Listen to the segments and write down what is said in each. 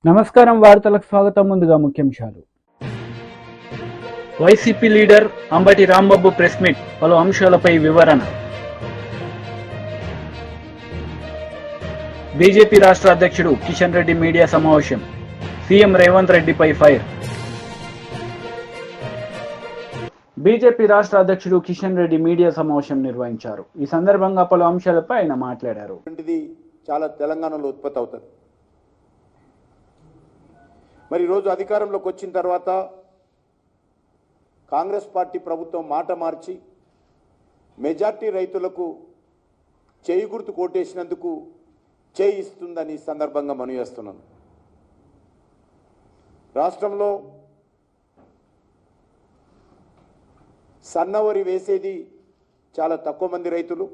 నమస్కారం వార్తలకు స్వాగతం. ముందుగా ముఖ్యాంశాలు. YCP leader Ambati Rambabu press meet, పలు అంశాలపై వివరణ. బీజేపీ రాష్ట్ర అధ్యక్షుడు కిషన్ రెడ్డి మీడియా సమావేశం, సీఎం రేవంత్ రెడ్డిపై ఫైర్. బీజేపీ రాష్ట్ర అధ్యక్షుడు కిషన్ రెడ్డి మీడియా సమావేశం నిర్వహించారు. ఈ సందర్భంగా పలు అంశాలపై ఆయన మాట్లాడారు. చాలా తెలంగాణలో ఉత్పత్తి అవుతుంది. మరి ఈరోజు అధికారంలోకి వచ్చిన తర్వాత కాంగ్రెస్ పార్టీ ప్రభుత్వం మాట మార్చి మెజార్టీ రైతులకు చేయి గుర్తు కోటేసినందుకు చేయి ఇస్తుందని సందర్భంగా మనవి చేస్తున్నాను. రాష్ట్రంలో సన్నవరి వేసేది చాలా తక్కువ మంది రైతులు.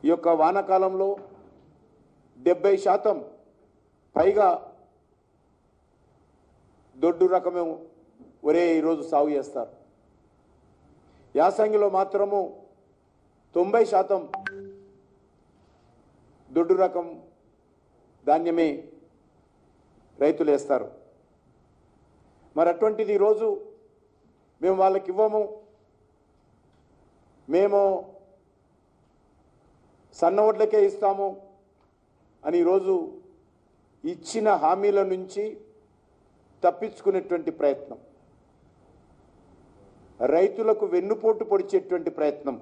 ఈ యొక్క వానాకాలంలో 70% పైగా దొడ్డు రకమే ఒరే ఈరోజు సాగు చేస్తారు. యాసంగిలో మాత్రము 90% దొడ్డు రకం ధాన్యమే రైతులు వేస్తారు. మరి అటువంటిది ఈరోజు మేము వాళ్ళకి ఇవ్వము, మేము సన్న వడ్లకే ఇస్తాము అని ఈరోజు ఇచ్చిన హామీల నుంచి తప్పించుకునేటువంటి ప్రయత్నం, రైతులకు వెన్నుపోటు పొడిచేటువంటి ప్రయత్నం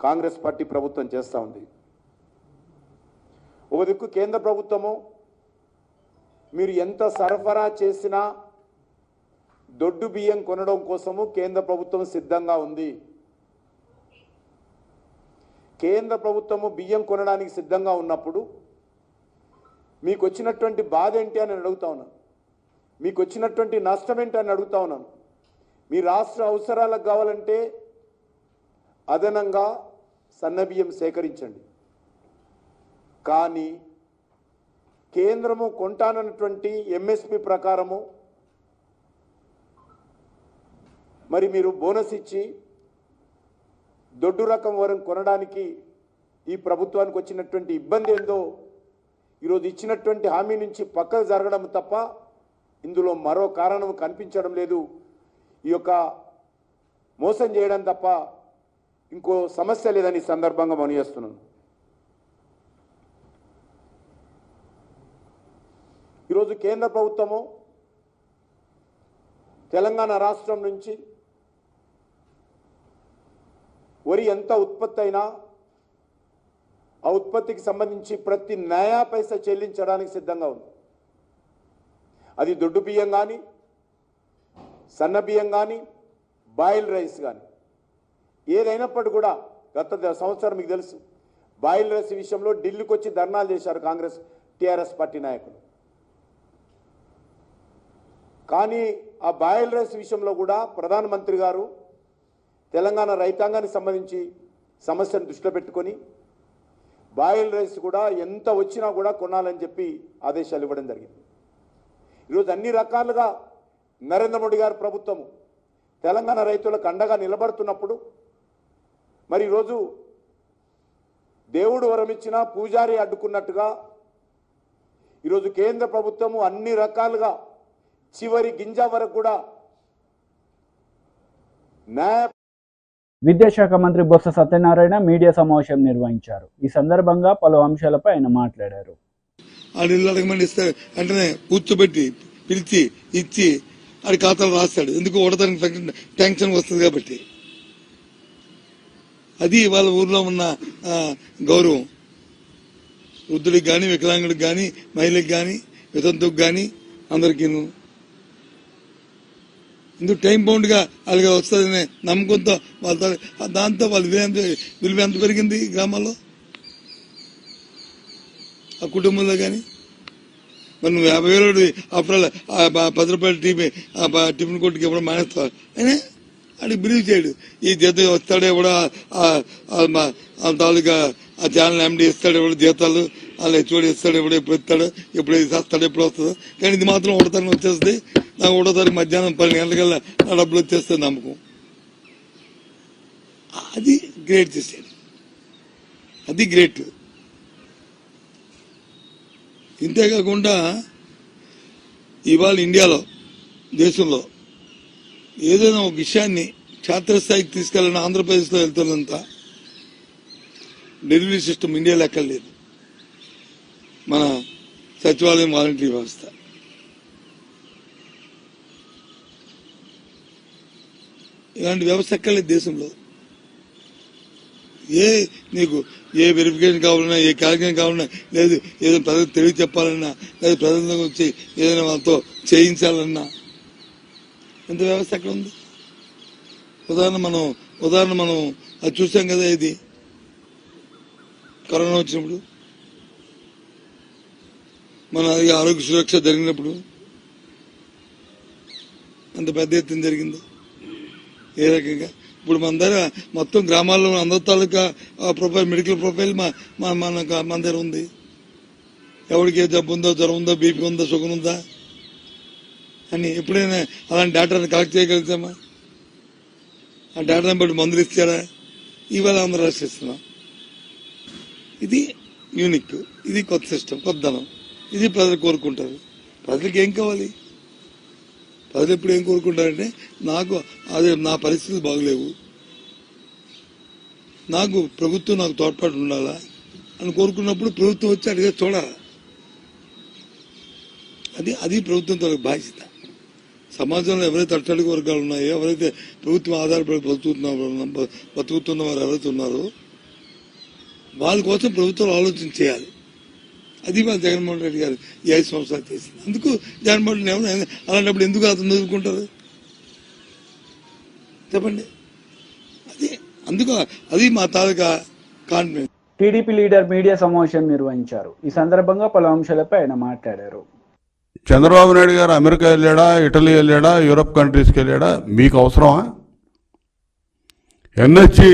కాంగ్రెస్ పార్టీ ప్రభుత్వం చేస్తూ ఉంది. ఒక దిక్కు కేంద్ర ప్రభుత్వము మీరు ఎంత సరఫరా చేసినా దొడ్డు బియ్యం కొనడం కోసము కేంద్ర ప్రభుత్వం సిద్ధంగా ఉంది. కేంద్ర ప్రభుత్వము బియ్యం కొనడానికి సిద్ధంగా ఉన్నప్పుడు మీకు వచ్చినటువంటి బాధ ఏంటి అని అడుగుతా ఉన్నాను, మీకు వచ్చినటువంటి నష్టం ఏంటి అని అడుగుతా ఉన్నాను. మీ రాష్ట్ర అవసరాలకు కావాలంటే అదనంగా సన్నబియ్యం సేకరించండి, కానీ కేంద్రము కొంటానన్నటువంటి ఎంఎస్పి ప్రకారము మరి మీరు బోనస్ ఇచ్చి దొడ్డు రకం వరం కొనడానికి ఈ ప్రభుత్వానికి వచ్చినటువంటి ఇబ్బంది ఏందో ఈరోజు ఇచ్చినటువంటి హామీ నుంచి పక్కకు జరగడం తప్ప ఇందులో మరో కారణం కనిపించడం లేదు. ఈ యొక్క మోసం చేయడం తప్ప ఇంకో సమస్య లేదని సందర్భంగా మనవి చేస్తున్నాను. ఈరోజు కేంద్ర ప్రభుత్వము తెలంగాణ రాష్ట్రం నుంచి వరి ఎంత ఉత్పత్తి అయినా ఆ ఉత్పత్తికి సంబంధించి ప్రతి నయా పైసా చెల్లించడానికి సిద్ధంగా ఉంది. అది దొడ్డు బియ్యం కానీ, సన్న బియ్యం కానీ, బాయిల్ రైస్ కానీ ఏదైనప్పటికీ కూడా గత సంవత్సరం మీకు తెలుసు బాయిల్ రైస్ విషయంలో ఢిల్లీకి వచ్చి ధర్నాలు చేశారు కాంగ్రెస్ టీఆర్ఎస్ పార్టీ నాయకులు. కానీ ఆ బాయిల్ రైస్ విషయంలో కూడా ప్రధానమంత్రి గారు తెలంగాణ రైతాంగానికి సంబంధించి సమస్యను దృష్టిలో పెట్టుకొని బాయిల్ రైస్ కూడా ఎంత వచ్చినా కూడా కొనాలని చెప్పి ఆదేశాలు ఇవ్వడం జరిగింది. ఈరోజు అన్ని రకాలుగా నరేంద్ర మోడీ గారి ప్రభుత్వము తెలంగాణ రైతులకు అండగా నిలబడుతున్నప్పుడు మరి ఈరోజు దేవుడు వరమిచ్చినా పూజారి అడ్డుకున్నట్టుగా ఈరోజు కేంద్ర ప్రభుత్వము అన్ని రకాలుగా చివరి గింజ వరకు కూడా న్యాయ. విద్యాశాఖ మంత్రి బొత్స సత్యనారాయణ మీడియా సమావేశం నిర్వహించారు. ఈ సందర్భంగా పలు అంశాలపై ఆయన మాట్లాడారు. వెంటనే కూర్చోబెట్టి పిలిచి ఇచ్చి ఆడి ఖాతాలు రాస్తాడు. ఎందుకు ఓడతానికి టెన్షన్ వస్తుంది కాబట్టి. అది వాళ్ళ ఊర్లో ఉన్న గౌరవం. వృద్ధుడికి కానీ, వికలాంగుడికి కానీ, మహిళకి కానీ, వితంతుకు కానీ అందరికీ ఇందుకు టైం బౌండ్ గా అలాగే వస్తుందనే నమ్మకంతో వాళ్ళ దాంతో వాళ్ళ విలువ ఎంత పెరిగింది గ్రామాల్లో, ఆ కుటుంబంలో కానీ. మరి నువ్వు 50,000 అప్పుడు 10 రూపాయల టిఫిన్ కొట్టుకి ఇవ్వడం మానేస్తావు. అయినా అడిగి బిలీవ్ చేయడు. ఈ జీతం వస్తాడు ఎవడో తాలూకా ఆ ఛానల్ ఎండి ఇస్తాడు, ఎవడో జీతాలు వాళ్ళు హెచ్ఓడి ఇస్తాడు, ఎవడో ఎప్పుడు ఇస్తాడు, ఎప్పుడు ఇస్తాడు, ఎప్పుడు వస్తుందో. కానీ ఇది మాత్రం ఒకటో వచ్చేస్తుంది. నాకు 1వ తారీఖు మధ్యాహ్నం 12 గంటలకల్లా నా డబ్బులు వచ్చేస్తుంది నమ్మకం. అది గ్రేట్ చేశాడు, అది గ్రేట్. ఇంతేకాకుండా ఇవాళ ఇండియాలో దేశంలో ఏదైనా ఒక విషయాన్ని క్షేత్రస్థాయికి తీసుకెళ్ళిన ఆంధ్రప్రదేశ్లో వెళ్తున్నంత డెలివరీ సిస్టమ్ ఇండియాలో ఎక్కడ లేదు. మన సచివాలయం వాలంటరీ వ్యవస్థ ఇలాంటి వ్యవస్థ ఎక్కడ లేదు దేశంలో. నీకు ఏ వెరిఫికేషన్ కావాలన్నా, ఏ క్యాల్కులేషన్ కావాలన్నా, లేదు ఏదో ప్రజలకు తెలియ చెప్పాలన్నా, లేదా ప్రజలకు వచ్చి ఏదైనా వాళ్ళతో చేయించాలన్నా ఎంత వ్యవస్థ ఎక్కడ ఉంది? ఉదాహరణ మనం అది చూసాం కదా, ఇది కరోనా వచ్చినప్పుడు మన ఆరోగ్య సురక్ష జరిగినప్పుడు అంత పెద్ద ఎత్తున జరిగింది. ఏ రకంగా ఇప్పుడు మన దగ్గర మొత్తం గ్రామాల్లో అందరి తాలూకా ప్రొఫైల్, మెడికల్ ప్రొఫైల్ మన దగ్గర ఉంది. ఎవరికి ఏ జబ్బు ఉందో, జ్వరం ఉందో, బీపీ ఉందో, షుగర్ ఉందా అని ఎప్పుడైనా అలాంటి డేటాను కలెక్ట్ చేయగలుగుతామా? ఆ డేటాను బట్టి మందులు ఇచ్చారా? ఇవాళ అందరూ రాసిస్తున్నాం. ఇది యూనిక్, ఇది కొత్త సిస్టమ్, కొత్తదనం. ఇది ప్రజలు కోరుకుంటారు. ప్రజలకు ఏం కావాలి? ప్రజలు ఎప్పుడు ఏం కోరుకుంటారంటే, నా పరిస్థితులు బాగలేవు, ప్రభుత్వం నాకు తోడ్పాటు ఉండాలా అని కోరుకున్నప్పుడు ప్రభుత్వం వచ్చి అడిగే చూడాలి. అది ప్రభుత్వంతో బాధ్యత. సమాజంలో ఎవరైతే అట్టడుగు వర్గాలు ఉన్నాయో, ఎవరైతే ప్రభుత్వం ఆధారపడి బతుకుతున్న వారు ఎవరైతే ఉన్నారో వాళ్ళ కోసం ప్రభుత్వం ఆలోచన చేయాలి. అది మా జగన్మోహన్ రెడ్డి గారు ఈ 5 సంవత్సరాలు చేసింది. అందుకు జగన్మోహన్ రెడ్డి అలాంటప్పుడు ఎందుకు అతను ఎదుర్కొంటారు చెప్పండి? అది మా తాలూకా కాన్ఫిడెన్స్. టీడీపీ లీడర్ మీడియా సమావేశం నిర్వహించారు. ఈ సందర్భంగా పలు అంశాలపై ఆయన మాట్లాడారు. చంద్రబాబు నాయుడు గారు అమెరికా వెళ్ళాడా, ఇటలీ వెళ్ళాడా, యూరప్ కంట్రీస్కి వెళ్ళాడా? మీకు అవసరమా? ఎన్హెచ్సి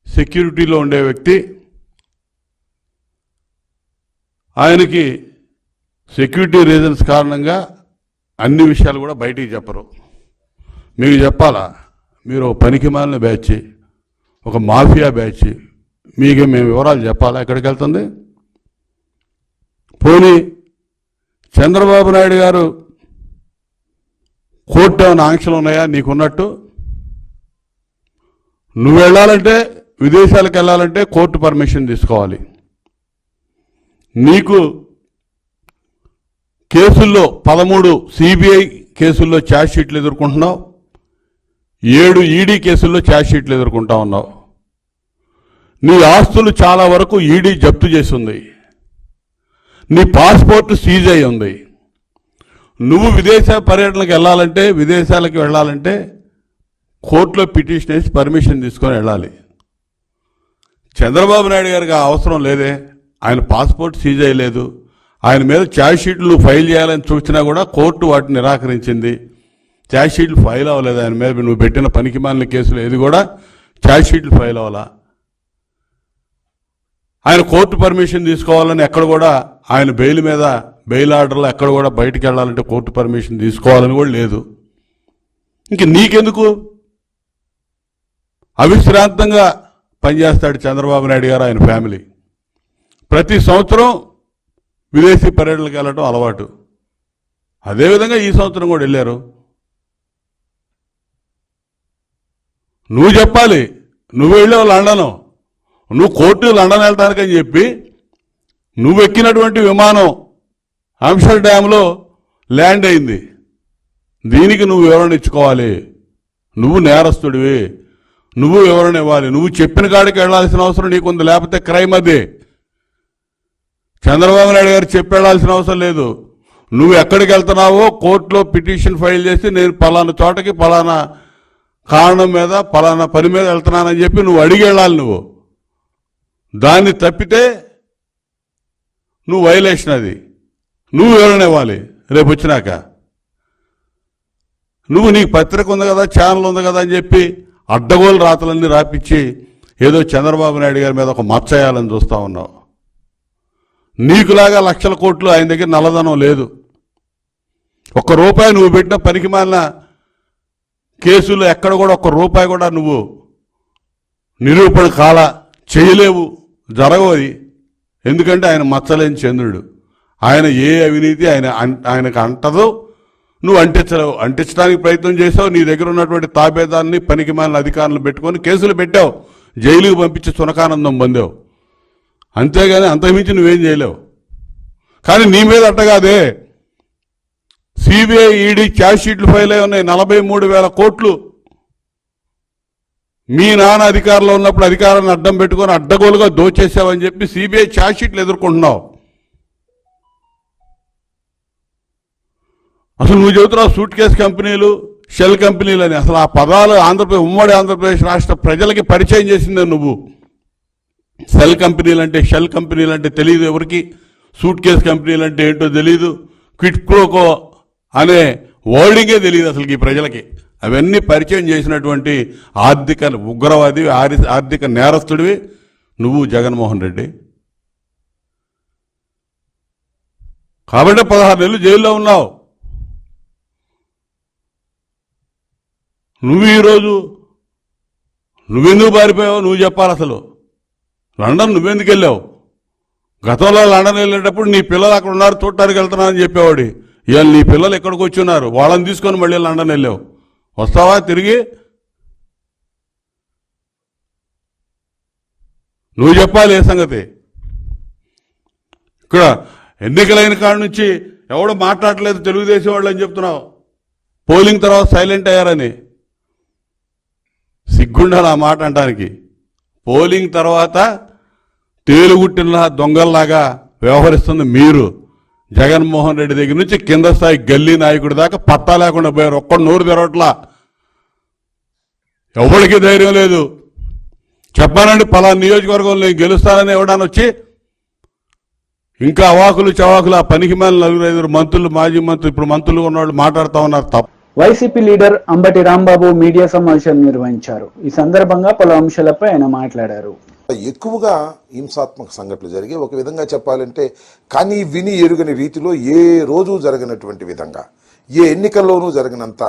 సెక్యూరిటీలో ఉండే వ్యక్తి, ఆయనకి సెక్యూరిటీ రీజన్స్ కారణంగా అన్ని విషయాలు కూడా బయటికి చెప్పరు. మీకు చెప్పాలా? మీరు పనికిమాలిన బ్యాచ్, ఒక మాఫియా బ్యాచ్, మీకు మేము వివరాలు చెప్పాలా ఎక్కడికి వెళ్తుంది? పోనీ చంద్రబాబు నాయుడు గారు కోర్టు ఏమైనా ఆంక్షలు ఉన్నాయా నీకున్నట్టు? నువ్వు వెళ్ళాలంటే, విదేశాలకు వెళ్ళాలంటే కోర్టు పర్మిషన్ తీసుకోవాలి. నీకు కేసుల్లో 13 సిబిఐ కేసుల్లో ఛార్జ్ షీట్లు ఎదుర్కొంటున్నావు, 7 ఈడీ కేసుల్లో ఛార్జ్ షీట్లు ఎదుర్కొంటా ఉన్నావు. నీ ఆస్తులు చాలా వరకు ఈడీ జప్తు చేసింది. నీ పాస్పోర్ట్ సీజ్ అయి ఉంది. నువ్వు విదేశ పర్యటనకు వెళ్ళాలంటే, విదేశాలకు వెళ్ళాలంటే కోర్టులో పిటిషన్ వేసి పర్మిషన్ తీసుకొని వెళ్ళాలి. చంద్రబాబు నాయుడు గారికి ఆ అవసరం లేదే. ఆయన పాస్పోర్ట్ సీజ్ అయ్యలేదు. ఆయన మీద ఛార్జ్ షీట్లు ఫైల్ చేయాలని చూసినా కూడా కోర్టు వాటిని నిరాకరించింది. ఛార్జ్ షీట్లు ఫైల్ అవ్వలేదు ఆయన మీద. నువ్వు పెట్టిన పనికిమాలిన కేసులు ఏది కూడా ఛార్జ్ షీట్లు ఫైల్ అవ్వాలా. ఆయన కోర్టు పర్మిషన్ తీసుకోవాలని ఎక్కడ కూడా, ఆయన బెయిల్ మీద, బెయిల్ ఆర్డర్లో ఎక్కడ కూడా బయటికి వెళ్ళాలంటే కోర్టు పర్మిషన్ తీసుకోవాలని కూడా లేదు. ఇంక నీకెందుకు? అవిశ్రాంతంగా పనిచేస్తాడు చంద్రబాబు నాయుడు గారు, ఆయన ఫ్యామిలీ. ప్రతి సంవత్సరం విదేశీ పర్యటనలకు వెళ్ళడం అలవాటు. అదేవిధంగా ఈ సంవత్సరం కూడా వెళ్ళారు. నువ్వు చెప్పాలి. నువ్వు వెళ్ళావు లండను, నువ్వు కోర్టు లండన్ వెళ్తానికని చెప్పి నువ్వు ఎక్కినటువంటి విమానం ఆమ్స్టర్డామ్లో ల్యాండ్ అయింది. దీనికి నువ్వు వివరణ ఇచ్చుకోవాలి. నువ్వు నేరస్తుడివి, నువ్వు వివరణ ఇవ్వాలి. నువ్వు చెప్పిన కాడికి వెళ్లాల్సిన అవసరం నీకుంది, లేకపోతే క్రైమ్ అదే. చంద్రబాబు నాయుడు గారు చెప్పి వెళ్లాల్సిన అవసరం లేదు. నువ్వు ఎక్కడికి వెళ్తున్నావో కోర్టులో పిటిషన్ ఫైల్ చేసి, నేను పలానా చోటకి పలానా కారణం మీద పలానా పని మీద వెళ్తున్నానని చెప్పి నువ్వు అడిగి వెళ్ళాలి. నువ్వు దాన్ని తప్పితే నువ్వు వైలేషన్, అది నువ్వు వివరణ ఇవ్వాలి. రేపు వచ్చినాక నువ్వు నీకు పత్రిక ఉంది కదా, ఛానల్ ఉంది కదా అని చెప్పి అడ్డగోలు రాతలన్నీ రాపిచ్చి ఏదో చంద్రబాబు నాయుడు గారి మీద ఒక మచ్చయాలని చూస్తూ ఉన్నావు. నీకులాగా లక్షల కోట్లు ఆయన దగ్గర నల్లధనం లేదు. ₹1 నువ్వు పెట్టిన పనికిమాలిన కేసులు ఎక్కడ కూడా ₹1 కూడా నువ్వు నిరూపణ చేయలేవు, జరగవు. అది ఎందుకంటే ఆయన మచ్చలేని చంద్రుడు. ఆయన ఏ అవినీతి ఆయనకు అంటదో, నువ్వు అంటించలేవు. అంటించడానికి ప్రయత్నం చేసావు. నీ దగ్గర ఉన్నటువంటి తాబేదాన్ని పనికిమాలిన అధికారులు పెట్టుకొని కేసులు పెట్టావు, జైలుకు పంపించి సునకానందం పొందావు. అంతేగాని అంతకుమించి నువ్వేం చేయలేవు. కానీ నీ మీద అట్టగాదే, సిబిఐ ఈడీ ఛార్జ్ షీట్లు ఫైల్ అయి ఉన్నాయి. 43,000 కోట్లు మీ నాన్న అధికారంలో ఉన్నప్పుడు అధికారాన్ని అడ్డం పెట్టుకొని అడ్డగోలుగా దోచేసావని చెప్పి సిబిఐ ఛార్జ్ షీట్లు ఎదుర్కొంటున్నావు. అసలు నువ్వు చెబుతున్నావు సూట్ కేసు కంపెనీలు, షెల్ కంపెనీలు అని. అసలు ఆ పదాలు ఉమ్మడి ఆంధ్రప్రదేశ్ రాష్ట్ర ప్రజలకి పరిచయం చేసిందే నువ్వు. సెల్ కంపెనీలు అంటే, షెల్ కంపెనీలు అంటే తెలియదు ఎవరికి, సూట్ కేసు కంపెనీలు అంటే ఏంటో తెలియదు, క్విట్ ప్రోకో అనే వర్డింగే తెలియదు అసలు ఈ ప్రజలకి. అవన్నీ పరిచయం చేసినటువంటి ఆర్థిక ఉగ్రవాది, ఆర్థిక నేరస్తుడివి నువ్వు జగన్మోహన్ రెడ్డి. కాబట్టి 16 నెలలు జైల్లో ఉన్నావు. నువ్వు ఈరోజు నువ్వెందుకు పారిపోయావు నువ్వు చెప్పాలి. అసలు లండన్ నువ్వెందుకు వెళ్ళావు? గతంలో లండన్ వెళ్ళేటప్పుడు నీ పిల్లలు అక్కడ ఉన్నారు చూడటానికి వెళ్తున్నారని చెప్పేవాడి. ఇవాళ నీ పిల్లలు ఎక్కడికి వచ్చి ఉన్నారు, వాళ్ళని తీసుకొని మళ్ళీ లండన్ వెళ్ళావు. వస్తావా తిరిగి? నువ్వు చెప్పాలి ఏ సంగతి. ఇక్కడ ఎన్నికలైన కాడి నుంచి ఎవడు మాట్లాడలేదు తెలుగుదేశం వాళ్ళు అని చెప్తున్నావు. పోలింగ్ తర్వాత సైలెంట్ అయ్యారని. సిగ్గుండాలి ఆ మాట అంటానికి. పోలింగ్ తర్వాత తేలుగుట్టిన దొంగల్లాగా వ్యవహరిస్తుంది మీరు. జగన్మోహన్ రెడ్డి దగ్గర నుంచి కింద స్థాయి గల్లీ నాయకుడి దాకా పత్తా లేకుండా పోయారు. ఒక్కడు నోరు తెరవట్లా. ఎవరికి ధైర్యం లేదు. చెప్పానండి పలానా నియోజకవర్గంలో నేను గెలుస్తానని ఎవడాని వచ్చి ఇంకా అవాకులు చవాకులు ఆ పనికి మేల 4-5 మంత్రులు, మాజీ మంత్రులు, ఇప్పుడు మంత్రులు ఉన్నవాళ్ళు మాట్లాడుతూ ఉన్నారు తప్ప. YCP leader Ambati Rambabu media సమావేశం నిర్వహించారు. ఈ సందర్భంగా పలు అంశాలపై ఆయన మాట్లాడారు. ఎక్కువగా హింసాత్మక సంఘటనలు జరిగి, ఒక విధంగా చెప్పాలంటే కానీ విని ఎరుగని రీతిలో ఏ రోజు జరగనటువంటి విధంగా, ఏ ఎన్నికల్లోనూ జరిగినంత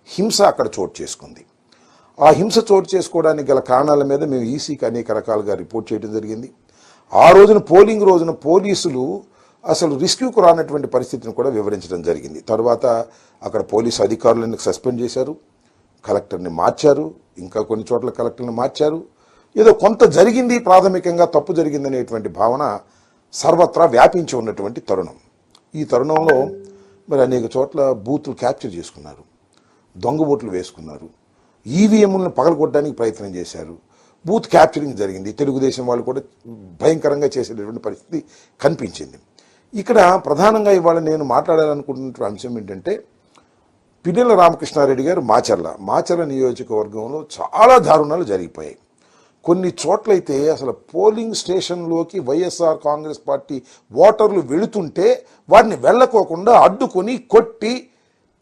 హింస అక్కడ చోటు చేసుకుంది. ఆ హింస చోటు చేసుకోవడానికి గల కారణాల మీద మేము ఈసీకి అనేక రకాలుగా రిపోర్ట్ చేయడం జరిగింది. ఆ రోజున పోలింగ్ రోజున పోలీసులు అసలు రెస్క్యూకు రానటువంటి పరిస్థితిని కూడా వివరించడం జరిగింది. తర్వాత అక్కడ పోలీసు అధికారులను సస్పెండ్ చేశారు, కలెక్టర్ని మార్చారు, ఇంకా కొన్ని చోట్ల కలెక్టర్ని మార్చారు. ఏదో కొంత జరిగింది, ప్రాథమికంగా తప్పు జరిగిందనేటువంటి భావన సర్వత్రా వ్యాపించి ఉన్నటువంటి తరుణం. ఈ తరుణంలో మరి అనేక చోట్ల బూతులు క్యాప్చర్ చేసుకున్నారు, దొంగ ఓట్లు వేసుకున్నారు, ఈవీఎంలను పగలగొట్టడానికి ప్రయత్నం చేశారు, బూత్ క్యాప్చరింగ్ జరిగింది. తెలుగుదేశం వాళ్ళు కూడా భయంకరంగా చేసేటటువంటి పరిస్థితి కనిపించింది. ఇక్కడ ప్రధానంగా ఇవాళ నేను మాట్లాడాలనుకుంటున్న అంశం ఏంటంటే, పిన్నెల రామకృష్ణారెడ్డి గారు మాచర్ల నియోజకవర్గంలో చాలా దారుణాలు జరిగిపోయాయి. కొన్ని చోట్లయితే అసలు పోలింగ్ స్టేషన్లోకి వైఎస్ఆర్ కాంగ్రెస్ పార్టీ ఓటర్లు వెళుతుంటే వారిని వెళ్ళకోకుండా అడ్డుకొని కొట్టి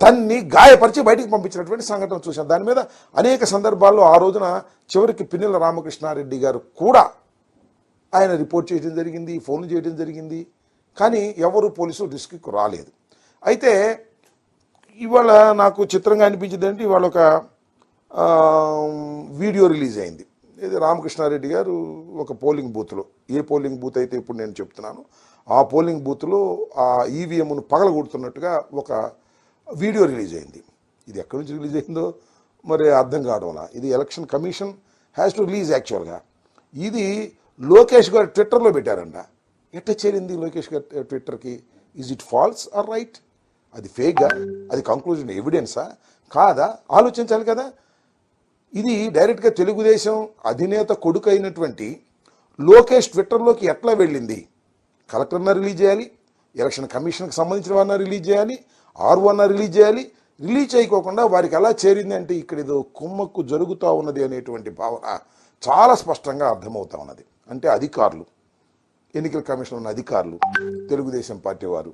తన్ని గాయపరిచి బయటికి పంపించినటువంటి సంఘటన చూశాం. దాని మీద అనేక సందర్భాల్లో ఆ రోజున చివరికి పిన్నెల రామకృష్ణారెడ్డి గారు కూడా ఆయన రిపోర్ట్ చేయడం జరిగింది, ఫోన్లు చేయడం జరిగింది. కానీ ఎవరు పోలీసులు రిస్క్కి రాలేదు. అయితే ఇవాళ నాకు చిత్రంగా అనిపించింది అంటే, ఇవాళ ఒక వీడియో రిలీజ్ అయింది. ఇది రామకృష్ణారెడ్డి గారు ఒక పోలింగ్ బూత్లో, ఏ పోలింగ్ బూత్ అయితే ఇప్పుడు నేను చెప్తున్నాను ఆ పోలింగ్ బూత్లో ఆ ఈవీఎంను పగలగొడుతున్నట్టుగా ఒక వీడియో రిలీజ్ అయింది. ఇది ఎక్కడి నుంచి రిలీజ్ అయిందో మరి అర్థం కావడంలా. ఇది election commission has to release. యాక్చువల్గా ఇది లోకేష్ గారు ట్విట్టర్లో పెట్టారంట. ఎట్ట చేరింది లోకేష్ గారు ట్విట్టర్కి? Is it false or right? అది ఫేక్గా, అది కంక్లూజన్ ఎవిడెన్సా కాదా ఆలోచించాలి కదా. ఇది డైరెక్ట్గా తెలుగుదేశం అధినేత కొడుకు అయినటువంటి లోకేష్ ట్విట్టర్లోకి ఎట్లా వెళ్ళింది? కలెక్టర్న రిలీజ్ చేయాలి, ఎలక్షన్ కమిషన్కి సంబంధించిన వారిన రిలీజ్ చేయాలి, ఆర్ఓన రిలీజ్ చేయాలి. రిలీజ్ చేయకోకుండా వారికి ఎలా చేరింది అంటే ఇక్కడ ఏదో కుమ్మక్కు జరుగుతూ ఉన్నది అనేటువంటి భావన చాలా స్పష్టంగా అర్థమవుతా ఉన్నది. అంటే అధికారులు, ఎన్నికల కమిషన్ ఉన్న అధికారులు, తెలుగుదేశం పార్టీ వారు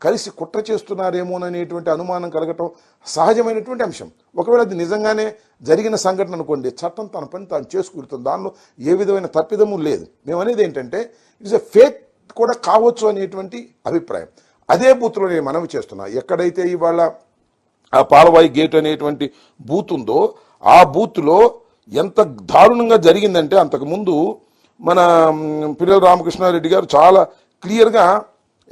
కలిసి కుట్ర చేస్తున్నారేమోననేటువంటి అనుమానం కలగటం సహజమైనటువంటి అంశం. ఒకవేళ అది నిజంగానే జరిగిన సంఘటన అనుకోండి, చట్టం తన పని తాను చేసుకుంటుంది, దానిలో ఏ విధమైన తప్పిదము లేదు. మేము అనేది ఏంటంటే ఇట్స్ ఎ ఫేక్ కూడా కావచ్చు అనేటువంటి అభిప్రాయం. అదే బూత్లో నేను మనవి చేస్తున్నా, ఎక్కడైతే ఇవాళ ఆ పాలవాయి గేట్ అనేటువంటి బూత్ ఉందో ఆ బూత్లో ఎంత దారుణంగా జరిగిందంటే, అంతకుముందు మన పిల్లల రామకృష్ణారెడ్డి గారు చాలా క్లియర్గా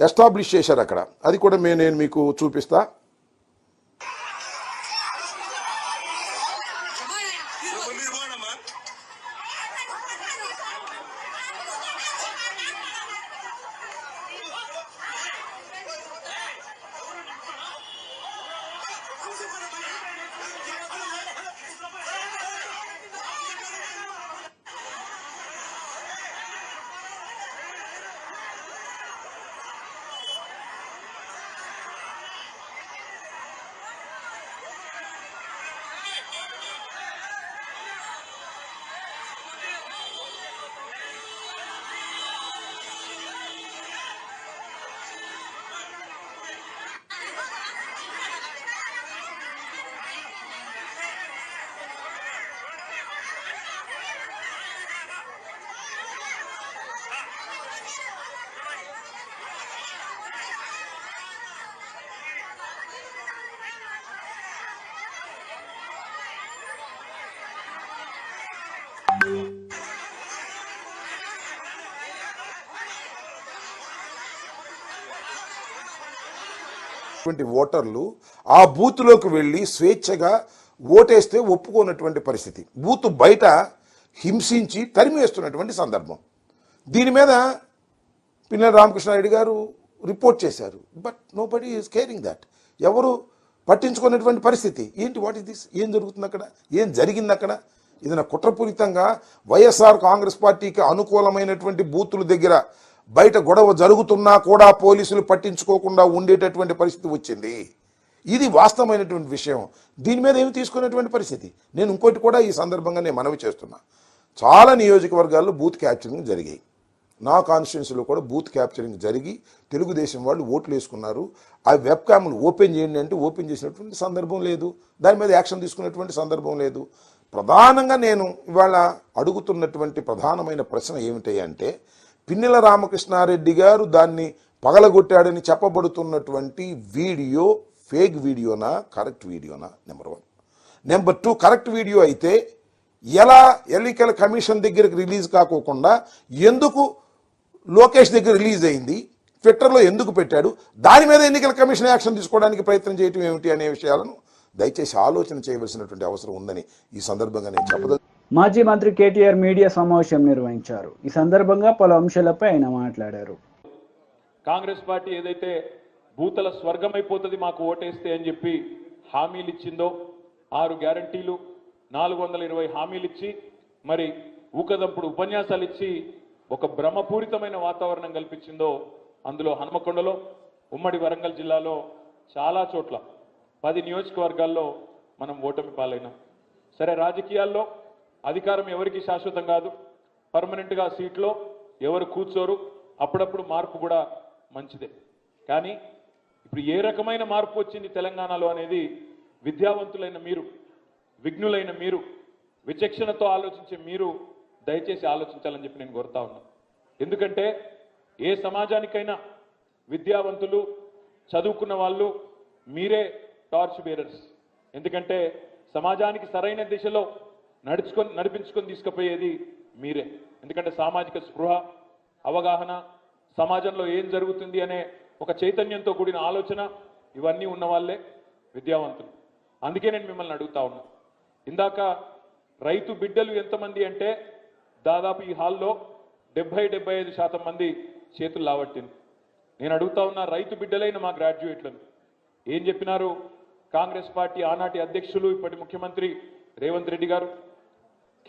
ఎస్టాబ్లిష్ చేశారు అక్కడ. అది కూడా నేను మీకు చూపిస్తా. ఓటర్లు ఆ బూత్లోకి వెళ్ళి స్వేచ్ఛగా ఓటేస్తే ఒప్పుకోనటువంటి పరిస్థితి, బూత్ బయట హింసించి తరిమేస్తున్నటువంటి సందర్భం. దీని మీద పిన్నెల రామకృష్ణారెడ్డి గారు రిపోర్ట్ చేశారు. But nobody is caring that. ఎవరు పట్టించుకున్నటువంటి పరిస్థితి ఏంటి? What is this? ఏం జరుగుతుంది అక్కడ? ఏం జరిగింది అక్కడ? ఏదైనా కుట్రపూరితంగా వైఎస్ఆర్ కాంగ్రెస్ పార్టీకి అనుకూలమైనటువంటి బూతుల దగ్గర బయట గొడవ జరుగుతున్నా కూడా పోలీసులు పట్టించుకోకుండా ఉండేటటువంటి పరిస్థితి వచ్చింది. ఇది వాస్తవమైనటువంటి విషయం. దీని మీద ఏమి తీసుకునేటువంటి పరిస్థితి. నేను ఇంకోటి కూడా ఈ సందర్భంగా నేను మనవి చేస్తున్నా. చాలా నియోజకవర్గాల్లో బూత్ క్యాప్చరింగ్ జరిగాయి. నా కాన్స్టిట్యున్సీలో కూడా బూత్ క్యాప్చరింగ్ జరిగి తెలుగుదేశం వాళ్ళు ఓట్లు వేసుకున్నారు. ఆ వెబ్ క్యామ్లు ఓపెన్ చేయండి అంటే ఓపెన్ చేసినటువంటి సందర్భం లేదు. దాని మీద యాక్షన్ తీసుకునేటువంటి సందర్భం లేదు. ప్రధానంగా నేను ఇవాళ అడుగుతున్నటువంటి ప్రధానమైన ప్రశ్న ఏమిటి అంటే, పిన్నెల రామకృష్ణారెడ్డి గారు దాన్ని పగలగొట్టాడని చెప్పబడుతున్నటువంటి వీడియో ఫేక్ వీడియోనా, కరెక్ట్ వీడియోనా? నెంబర్ 1. నెంబర్ 2, కరెక్ట్ వీడియో అయితే ఎలా ఎన్నికల కమిషన్ దగ్గరకు రిలీజ్ కాకోకుండా ఎందుకు లోకేష్ దగ్గర రిలీజ్ అయింది, ట్విట్టర్లో ఎందుకు పెట్టాడు, దాని మీద ఎన్నికల కమిషన్ యాక్షన్ తీసుకోవడానికి ప్రయత్నం చేయటం ఏమిటి అనే విషయాలను దయచేసి ఆలోచన చేయవలసినటువంటి అవసరం ఉందని ఈ సందర్భంగా నేను చెప్పదలుచుకున్నాను. మాజీ మంత్రి కేటీఆర్ మీడియా సమావేశం నిర్వహించారు. ఈ సందర్భంగా పలు అంశాలపై ఆయన మాట్లాడారు. కాంగ్రెస్ పార్టీ ఏదైతే భూతల స్వర్గం అయిపోతుంది మాకు ఓటేస్తే అని చెప్పి హామీలు ఇచ్చిందో, 6 గ్యారంటీలు 420 హామీలు ఇచ్చి మరి ఊకదంపుడు ఉపన్యాసాలు ఇచ్చి ఒక భ్రమపూరితమైన వాతావరణం కల్పించిందో, అందులో హనుమకొండలో, ఉమ్మడి వరంగల్ జిల్లాలో చాలా చోట్ల 10 నియోజకవర్గాల్లో మనం ఓటమి పాలైనాం. సరే, రాజకీయాల్లో అధికారం ఎవరికి శాశ్వతం కాదు. పర్మనెంట్గా సీట్లో ఎవరు కూర్చోరు. అప్పుడప్పుడు మార్పు కూడా మంచిదే. కానీ ఇప్పుడు ఏ రకమైన మార్పు వచ్చింది తెలంగాణలో అనేది విద్యావంతులైన మీరు, విఘ్నులైన మీరు, విచక్షణతో ఆలోచించే మీరు దయచేసి ఆలోచించాలని చెప్పి నేను కోరుతా ఉన్నాను. ఎందుకంటే ఏ సమాజానికైనా విద్యావంతులు, చదువుకున్న వాళ్ళు మీరే టార్చ్ బేరర్స్. ఎందుకంటే సమాజానికి సరైన దిశలో నడిపించుకొని తీసుకుపోయేది మీరే. ఎందుకంటే సామాజిక స్పృహ, అవగాహన, సమాజంలో ఏం జరుగుతుంది అనే ఒక చైతన్యంతో కూడిన ఆలోచన ఇవన్నీ ఉన్న వాళ్ళే విద్యావంతులు. అందుకే నేను మిమ్మల్ని అడుగుతా ఉన్నా. ఇందాక రైతు బిడ్డలు ఎంతమంది అంటే దాదాపు ఈ హాల్లో 70-75% మంది చేతులు లావట్టింది. నేను అడుగుతా ఉన్నా, రైతు బిడ్డలైన మా గ్రాడ్యుయేట్లను ఏం చెప్పినారు? కాంగ్రెస్ పార్టీ ఆనాటి అధ్యక్షులు, ఇప్పటి ముఖ్యమంత్రి రేవంత్ రెడ్డి గారు,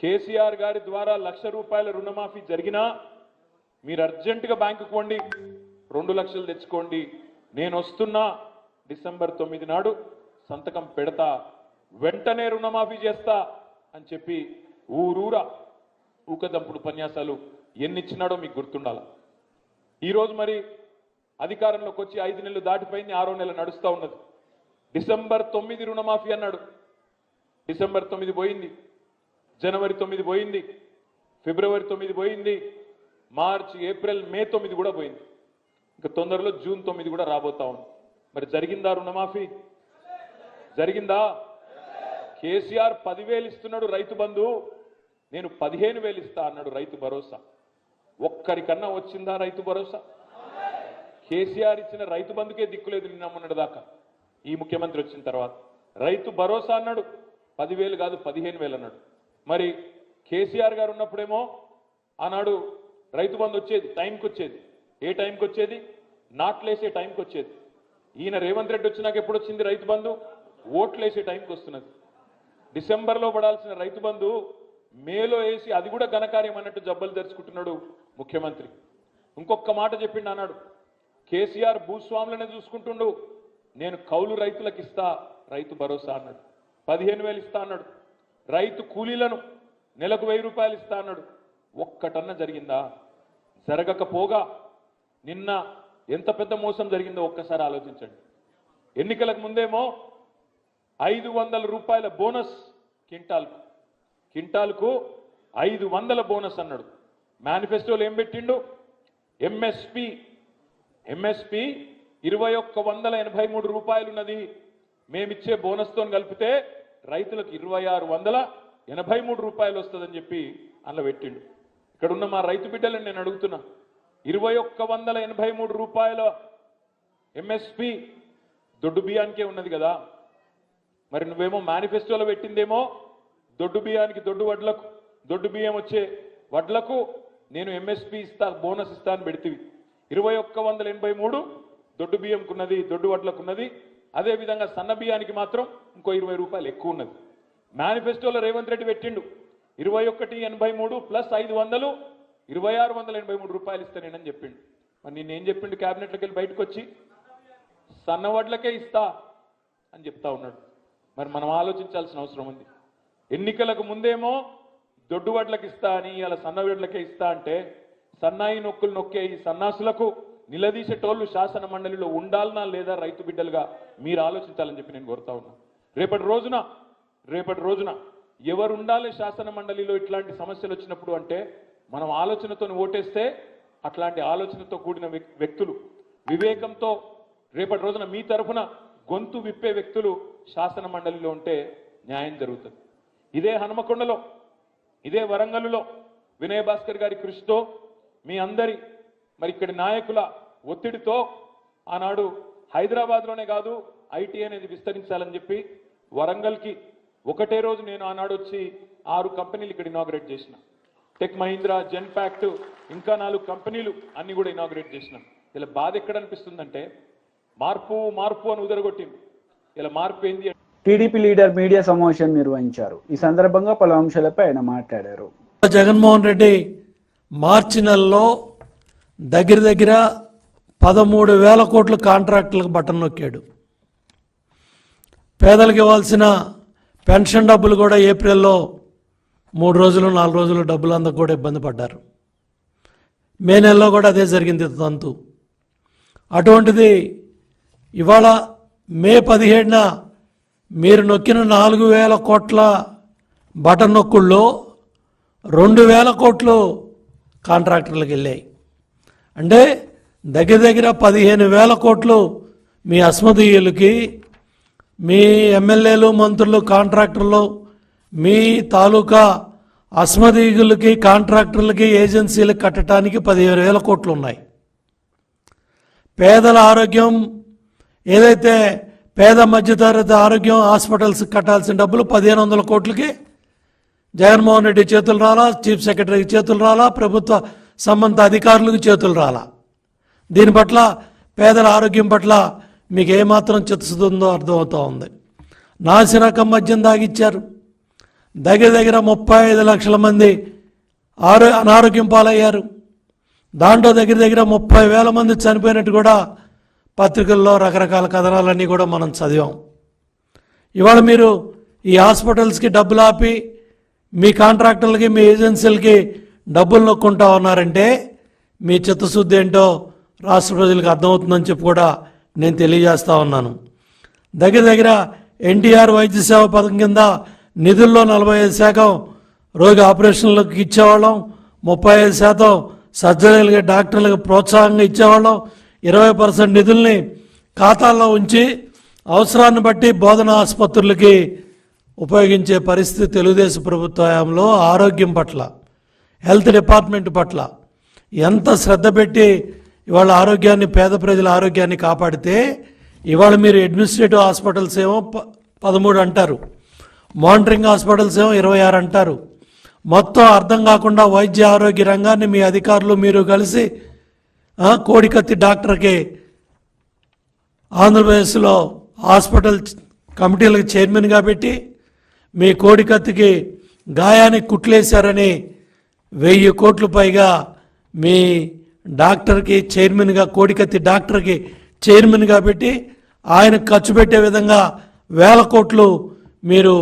కేసీఆర్ గారి ద్వారా ₹1,00,000 రుణమాఫీ జరిగినా మీరు అర్జెంటుగా బ్యాంకుకు పోండి, 2 లక్షలు తెచ్చుకోండి, నేను వస్తున్నా, డిసెంబర్ 9 నాడు సంతకం పెడతా, వెంటనే రుణమాఫీ చేస్తా అని చెప్పి ఊరూరా ఊకదంపుడు ఉపన్యాసాలు ఎన్నిచ్చినాడో మీకు గుర్తుండాల. ఈరోజు మరి అధికారంలోకి వచ్చి 5 నెలలు దాటిపోయింది, 6వ నెల నడుస్తూ ఉన్నది. డిసెంబర్ 9 రుణమాఫీ అన్నాడు. డిసెంబర్ 9 పోయింది, జనవరి 9 పోయింది, ఫిబ్రవరి 9 పోయింది, మార్చి, ఏప్రిల్, మే 9 కూడా పోయింది. ఇంకా తొందరలో జూన్ 9 కూడా రాబోతా ఉంది. మరి జరిగిందా రుణమాఫీ? జరిగిందా? కేసీఆర్ 10,000 ఇస్తున్నాడు రైతు బంధు, నేను 15,000 ఇస్తా అన్నాడు రైతు భరోసా. ఒక్కరికన్నా వచ్చిందా రైతు భరోసా? కేసీఆర్ ఇచ్చిన రైతు బంధుకే దిక్కులేదు నిన్న మొన్నటి దాకా. ఈ ముఖ్యమంత్రి వచ్చిన తర్వాత రైతు భరోసా అన్నాడు, 10,000 కాదు 15,000 అన్నాడు. మరి కేసీఆర్ గారు ఉన్నప్పుడేమో ఆనాడు రైతు బంధు వచ్చేది, టైంకి వచ్చేది. ఏ టైంకి వచ్చేది? నాట్లేసే టైంకి వచ్చేది. ఈయన రేవంత్ రెడ్డి వచ్చినాక ఎప్పుడు వచ్చింది రైతు బంధు? ఓట్లేసే టైంకి వస్తున్నది. డిసెంబర్లో పడాల్సిన రైతు బంధు మేలో వేసి అది కూడా ఘనకార్యం అన్నట్టు జబ్బలు తెరుచుకుంటున్నాడు ముఖ్యమంత్రి. ఇంకొక మాట చెప్పిండు అన్నాడు, కేసీఆర్ భూస్వాములనే చూసుకుంటుండు, నేను కౌలు రైతులకు ఇస్తా రైతు భరోసా అన్నాడు. 15,000 ఇస్తా అన్నాడు. రైతు కూలీలను నెలకు 1,000 రూపాయలు ఇస్తా అన్నాడు. ఒక్కటన్నా జరిగిందా? జరగకపోగా నిన్న ఎంత పెద్ద మోసం జరిగిందో ఒక్కసారి ఆలోచించండి. ఎన్నికలకు ముందేమో 500 రూపాయల బోనస్ కింటాల్కు 500 బోనస్ అన్నాడు. మేనిఫెస్టోలో ఏం పెట్టిండు? ఎంఎస్పి 2183 రూపాయలు ఉన్నది, మేమిచ్చే బోనస్తో కలిపితే రైతులకు 2683 రూపాయలు వస్తుందని చెప్పి అందులో పెట్టిండు. ఇక్కడ ఉన్న మా రైతు బిడ్డలను నేను అడుగుతున్నా, 2183 రూపాయల ఎంఎస్పి దొడ్డు బియ్యానికే ఉన్నది కదా. మరి నువ్వేమో మేనిఫెస్టోలో పెట్టిందేమో దొడ్డు బియ్యానికి, దొడ్డు బియ్యం వచ్చే వడ్లకు నేను ఎంఎస్పి ఇస్తా, బోనస్ ఇస్తా అని పెడితివి. 2183 దొడ్డు బియ్యంకున్నది, దొడ్డు వడ్లకున్నది. అదేవిధంగా సన్న బియ్యానికి మాత్రం ఇంకో 20 రూపాయలు ఎక్కువ ఉన్నది. మేనిఫెస్టోలో రేవంత్ రెడ్డి పెట్టిండు 2183 ప్లస్ 500 2683 రూపాయలు ఇస్తా నేనని చెప్పిండు. మరి నేనేం చెప్పిండు? క్యాబినెట్లోకి వెళ్ళి బయటకు వచ్చి సన్న వడ్లకే ఇస్తా అని చెప్తా ఉన్నాడు. మరి మనం ఆలోచించాల్సిన అవసరం ఉంది. ఎన్నికలకు ముందేమో దొడ్డు వడ్లకు ఇస్తా అని, ఇలా సన్న వడ్లకే ఇస్తా అంటే సన్నాయి నొక్కులు నొక్కే ఈ సన్నాసులకు నిలదీసేటోళ్ళు శాసన మండలిలో ఉండాలనా లేదా రైతు బిడ్డలుగా మీరు ఆలోచించాలని చెప్పి నేను కోరుతా ఉన్నా. రేపటి రోజున ఎవరు ఉండాలి శాసన మండలిలో ఇట్లాంటి సమస్యలు వచ్చినప్పుడు అంటే మనం ఆలోచనతో ఓటేస్తే అట్లాంటి ఆలోచనతో కూడిన వ్యక్తులు, వివేకంతో రేపటి రోజున మీ తరఫున గొంతు విప్పే వ్యక్తులు శాసన మండలిలో ఉంటే న్యాయం జరుగుతుంది. ఇదే హనుమకొండలో, ఇదే వరంగల్లో వినయ్ భాస్కర్ గారి కృషితో మీ అందరి మరి ఇక్కడి నాయకుల ఒత్తిడితో ఆనాడు హైదరాబాద్లోనే కాదు ఐటీ అనేది విస్తరించాలని చెప్పి వరంగల్కి ఒకటే రోజు నేను ఆనాడు వచ్చి 6 కంపెనీలు ఇక్కడ ఇనాగ్రేట్ చేసిన. టెక్ మహీంద్రా, జెన్పాక్ట్, ఇంకా 4 కంపెనీలు అన్ని కూడా ఇనాగ్రేట్ చేసిన. ఇలా బాధ ఎక్కడ అనిపిస్తుందంటే మార్పు అని ఉదరగొట్టింది. ఇలా మార్పు ఏంది? టీడీపీ లీడర్ మీడియా సమావేశం నిర్వహించారు. ఈ సందర్భంగా పలు అంశాలపై ఆయన మాట్లాడారు. జగన్మోహన్ రెడ్డి మార్చి నెలలో దగ్గర 13,000 కోట్ల కాంట్రాక్టులకు బటన్ నొక్కాడు. పేదలకు ఇవ్వాల్సిన పెన్షన్ డబ్బులు కూడా ఏప్రిల్లో 3 రోజులు 4 రోజులు డబ్బులు అందక కూడా ఇబ్బంది పడ్డారు. మే నెలలో కూడా అదే జరిగింది తంతు. అటువంటిది ఇవాళ మే 17న మీరు నొక్కిన 4,000 కోట్ల బటన్ నొక్కుల్లో 2,000 కోట్లు కాంట్రాక్టర్లకు వెళ్ళాయి. అంటే దగ్గర 15,000 కోట్లు మీ అస్మదీయులకి, మీ ఎమ్మెల్యేలు, మంత్రులు, కాంట్రాక్టర్లు, మీ తాలూకా అస్మదీయులకి, కాంట్రాక్టర్లకి, ఏజెన్సీలకు కట్టడానికి 15,000 కోట్లు ఉన్నాయి. పేదల ఆరోగ్యం ఏదైతే పేద మధ్యతరగతి ఆరోగ్యం హాస్పిటల్స్కి కట్టాల్సిన డబ్బులు 1,500 కోట్లకి జగన్మోహన్ రెడ్డి చేతులు రాలా, చీఫ్ సెక్రటరీకి చేతులు రాలా, ప్రభుత్వ సంబంధిత అధికారులకు చేతులు రాలా. దీని పట్ల పేదల ఆరోగ్యం పట్ల మీకు ఏమాత్రం చిత్తశుద్ధి అర్థమవుతూ ఉంది. నాసిరకం మద్యం దాగిచ్చారు. దగ్గర 35 లక్షల మంది అనారోగ్యం పాలయ్యారు. దాంట్లో దగ్గర 30,000 మంది చనిపోయినట్టు కూడా పత్రికల్లో రకరకాల కథనాలన్నీ కూడా మనం చదివాం. ఇవాళ మీరు ఈ హాస్పిటల్స్కి డబ్బులు ఆపి మీ కాంట్రాక్టర్లకి, మీ ఏజెన్సీలకి డబ్బులు నొక్కుంటా ఉన్నారంటే మీ చిత్తశుద్ధి ఏంటో రాష్ట్ర ప్రజలకు అర్థమవుతుందని చెప్పి కూడా నేను తెలియజేస్తా ఉన్నాను. దగ్గర ఎన్టీఆర్ వైద్య సేవ పథకం కింద నిధుల్లో 45% రోగి ఆపరేషన్లకు ఇచ్చేవాళ్ళం, 35% సర్జరీలకి డాక్టర్లకు ప్రోత్సాహంగా ఇచ్చేవాళ్ళం, 20% నిధుల్ని ఖాతాల్లో ఉంచి అవసరాన్ని బట్టి బోధనా ఆసుపత్రులకి ఉపయోగించే పరిస్థితి తెలుగుదేశం ప్రభుత్వ హయాంలో ఆరోగ్యం పట్ల, హెల్త్ డిపార్ట్మెంట్ పట్ల ఎంత శ్రద్ధ పెట్టి ఇవాళ ఆరోగ్యాన్ని, పేద ప్రజల ఆరోగ్యాన్ని కాపాడితే ఇవాళ మీరు అడ్మినిస్ట్రేటివ్ హాస్పిటల్స్ ఏమో 13 అంటారు, మానిటరింగ్ హాస్పిటల్స్ ఏమో 26 అంటారు. మొత్తం అర్థం కాకుండా వైద్య ఆరోగ్య రంగాన్ని మీ అధికారులు మీరు కలిసి కోడికత్తి డాక్టర్కి ఆంధ్రప్రదేశ్లో హాస్పిటల్ కమిటీలకు చైర్మన్గా పెట్టి మీ కోడికత్తికి గాయానికి కుట్లేశారని 1000 కోట్లు పైగా మీ డాక్టర్కి చైర్మన్గా, కోడికత్తి డాక్టర్కి చైర్మన్గా పెట్టి ఆయన ఖర్చు పెట్టే విధంగా 1000 కోట్లు మీరు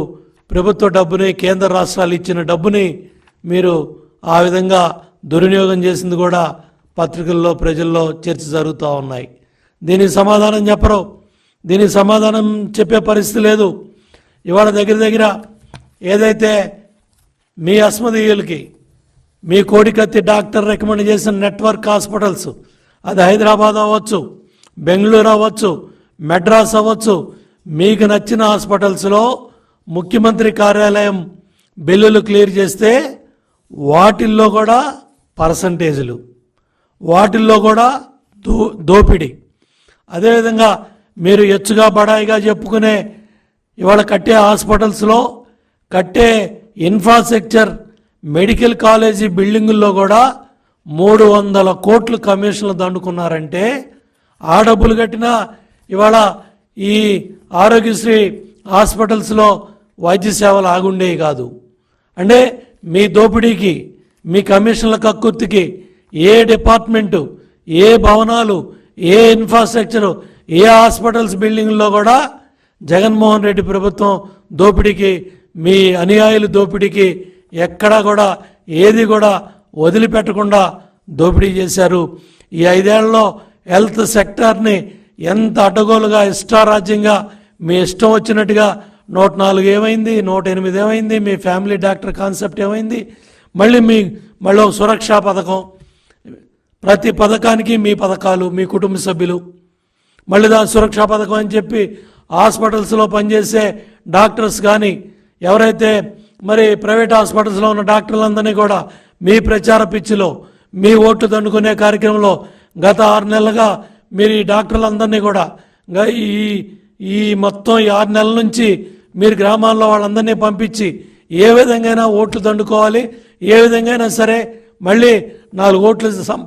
ప్రభుత్వ డబ్బుని, కేంద్ర రాష్ట్రాలు ఇచ్చిన డబ్బుని మీరు ఆ విధంగా దుర్వినియోగం చేసింది కూడా పత్రికల్లో, ప్రజల్లో చర్చ జరుగుతూ ఉన్నాయి. దీనికి సమాధానం చెప్పరు, దీనికి సమాధానం చెప్పే పరిస్థితి లేదు. ఇవాళ దగ్గర ఏదైతే మీ అస్మదీయులకి మీ కోడికత్తి డాక్టర్ రికమెండ్ చేసిన నెట్వర్క్ హాస్పిటల్స్, అది హైదరాబాద్ అవ్వచ్చు, బెంగళూరు అవ్వచ్చు, మెడ్రాస్ అవ్వచ్చు, మీకు నచ్చిన హాస్పిటల్స్లో ముఖ్యమంత్రి కార్యాలయం బిల్లులు క్లియర్ చేస్తే వాటిల్లో కూడా పర్సంటేజీలు, వాటిల్లో కూడా దోపిడీ. అదేవిధంగా మీరు ఎచ్చుగా బడాయిగా చెప్పుకునే ఇవాళ కట్టే హాస్పిటల్స్లో కట్టే ఇన్ఫ్రాస్ట్రక్చర్, మెడికల్ కాలేజీ బిల్డింగుల్లో కూడా 300 కోట్లు కమిషన్లు దండుకున్నారంటే ఆ డబ్బులు కట్టినా ఇవాళ ఈ ఆరోగ్యశ్రీ హాస్పిటల్స్లో వైద్య సేవలు ఆగుండేవి కాదు. అంటే మీ దోపిడీకి, మీ కమిషన్ల కక్కుర్తికి ఏ డిపార్ట్మెంటు, ఏ భవనాలు, ఏ ఇన్ఫ్రాస్ట్రక్చరు, ఏ హాస్పిటల్స్ బిల్డింగ్లో కూడా జగన్మోహన్ రెడ్డి ప్రభుత్వం దోపిడీకి, మీ అనుయాయుల దోపిడీకి ఎక్కడా కూడా ఏది కూడా వదిలిపెట్టకుండా దోపిడీ చేశారు. ఈ 5 ఏళ్లలో హెల్త్ సెక్టార్ని ఎంత అడ్డగోలుగా, ఇష్టారాజ్యంగా, మీ ఇష్టం వచ్చినట్టుగా 104 ఏమైంది, 108 ఏమైంది, మీ ఫ్యామిలీ డాక్టర్ కాన్సెప్ట్ ఏమైంది, మళ్ళీ ఒక సురక్షా పథకం, ప్రతి పథకానికి మీ పథకాలు, మీ కుటుంబ సభ్యులు, మళ్ళీ దాని సురక్షా పథకం అని చెప్పి హాస్పిటల్స్లో పనిచేసే డాక్టర్స్ కానీ, ఎవరైతే మరి ప్రైవేట్ హాస్పిటల్స్లో ఉన్న డాక్టర్లందరినీ కూడా మీ ప్రచార పిచ్చిలో, మీ ఓట్లు దండుకునే కార్యక్రమంలో గత 6 నెలలుగా మీరు ఈ డాక్టర్లందరినీ కూడా ఈ మొత్తం 6 నెలల నుంచి మీరు గ్రామాల్లో వాళ్ళందరినీ పంపించి ఏ విధంగా ఓట్లు దండుకోవాలి, ఏ విధంగా సరే మళ్ళీ 4 ఓట్లు